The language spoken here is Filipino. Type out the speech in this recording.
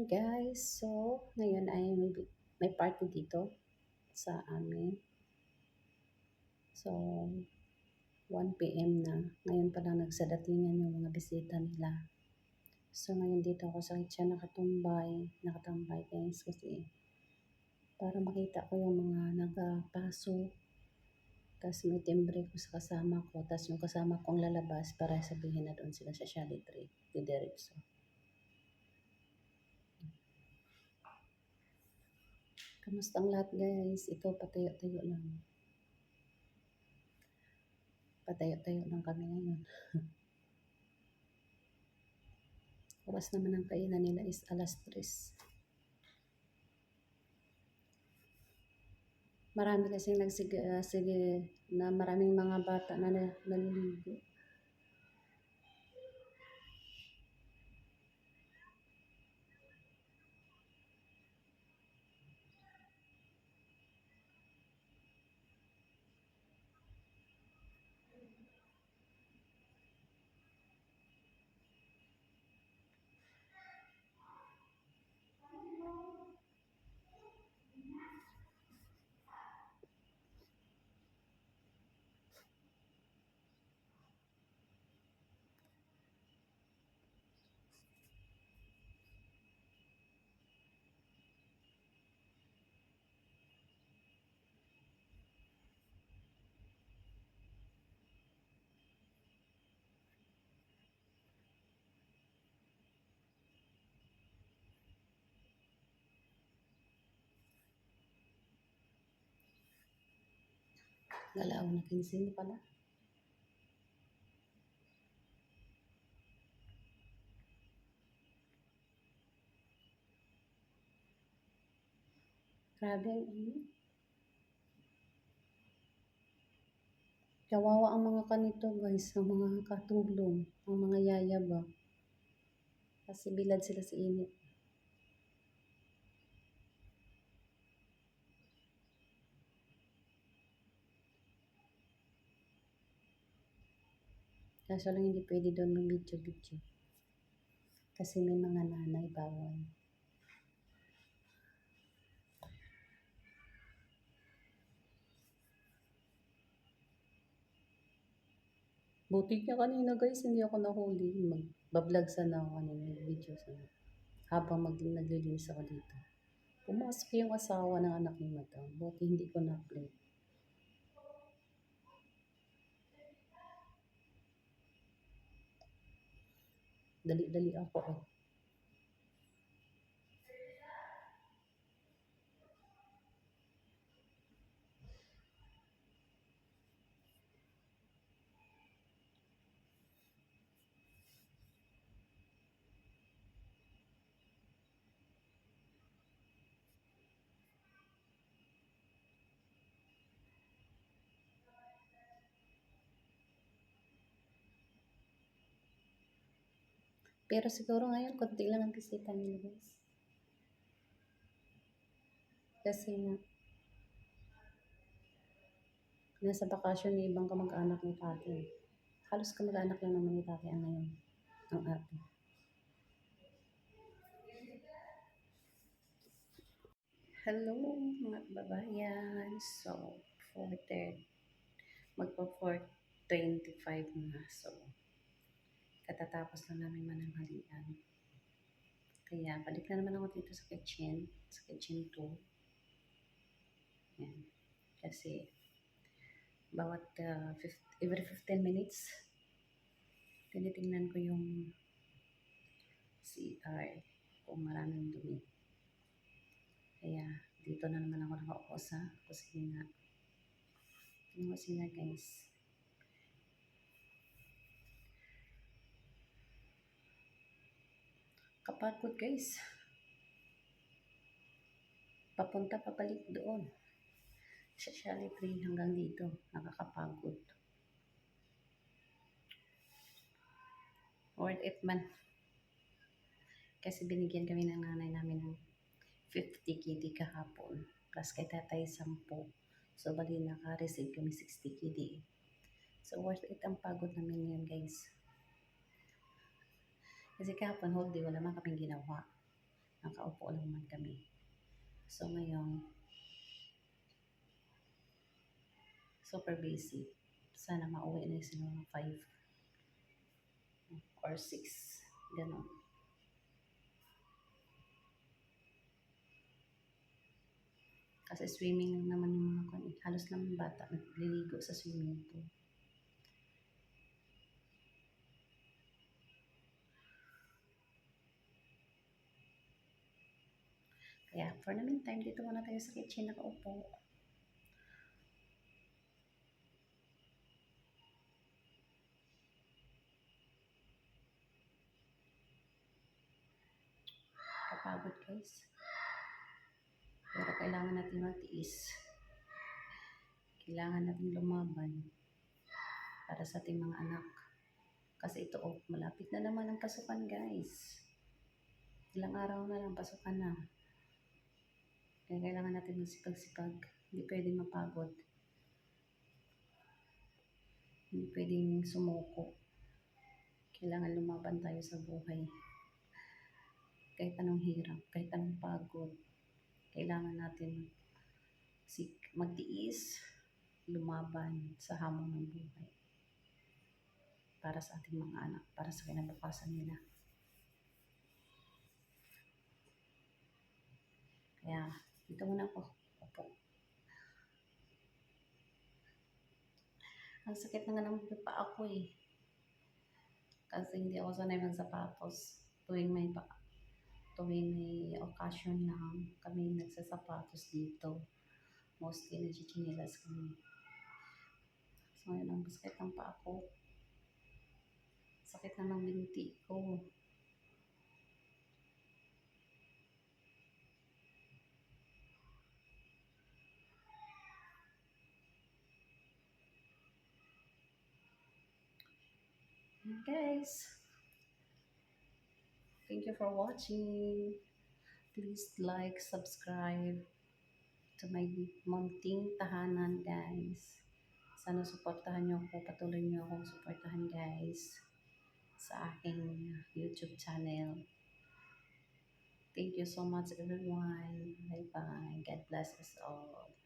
guys, so ngayon ay may party dito sa amin. So 1 PM na. Ngayon pa lang nagsadatingan yung mga bisita nila. So ngayon dito ako sa kitchen nakatambay guys kasi para makita ko yung mga nagpasok. Tapos may timbre ko sa kasama ko. Tapos yung kasama kong lalabas para sabihin na doon sila sa Shally Tree. Didiretso. Kamusta ang lahat guys? Ito patayo-tayo lang. Patayo-tayo lang kami ngayon. Oras naman ang kainan nila is 3:00. Marami kasi sige na maraming mga bata na naliligo. Galaw na 15 pala. Grabe ang init. Kawawa ang mga kanito guys, ang mga katulong, ang mga yaya ba. Kasi bilad sila sa init. Kaso lang hindi pwede doon mag-video-video. Kasi may mga nanay bawal. Buti niya kanina guys, hindi ako nahuli. Magbablog sana ako kanina, video sana. Habang naglilinis ako dito. Pumasok yung asawa ng anak ni Madam. Buti hindi ko na-play. Dali-dali ako eh. Pero siguro ngayon, konti lang ang bisita nila guys. Kasi nga, nasa bakasyon yung ibang kamag-anak ni Tate. Halos kamag-anak lang naman ni Tate ang ngayon, ang ate. Hello mga babayan. So, 4:30. Magpa-4:25 na. So, katatapos lang namin mananghalian. Kaya, balik na naman ako dito sa kitchen 2. Yan. Kasi, every 15 minutes, tinitingnan ko yung CR kung maraming dumi. Kaya, dito na naman ako nakaupo sa kusina. Yung kusina guys. Kapagod guys. Papunta pabalik doon. Sa Shally Tree hanggang dito. Nakakapagod. Worth it man. Kasi binigyan kami ng nanay namin ng 50 kitty kahapon. Plus kay tatay 10. So bali naka-receive kami 60 kitty. So worth it ang pagod namin ngayon guys. Kasi kahapon whole day wala man kaming ginawa. nakaupo lang man kami. So ngayon, super busy. Sana mauwi na sila mga 5 or 6. Ganon. Kasi swimming lang naman yung mga kwan. Halos naman bata nagliligo sa swimming pool. Kaya for the meantime, dito muna tayo sa kitchen nakaupo. Kapagod guys. Pero kailangan natin magtiis. Kailangan natin lumaban para sa ating mga anak. Kasi ito, oh, malapit na naman ang pasukan guys. Ilang araw na lang pasukan na. Kaya kailangan natin magsipag-sipag. Hindi pwedeng mapagod. Hindi pwedeng sumuko. Kailangan lumaban tayo sa buhay. Kahit anong hirap, kahit anong pagod, kailangan natin magtiis, lumaban sa hamon ng buhay. Para sa ating mga anak, para sa kinabukasan nila. Kaya, dito muna ako. Opo. Ang sakit na nga ng pa ako eh. Kasi hindi ako sanay magsapatos. Tuwing may occasion lang kami nagsasapatos dito. Mostly nagchichinilas kami. So ngayon ang sakit ng paa ko. Sakit na ng binti ko. Guys, thank you for watching. Please like, subscribe to my munting tahanan guys. Sana suportahan niyo ako, patuloy niyo akong suportahan guys sa aking YouTube channel. Thank you so much everyone. Bye bye. God bless us all.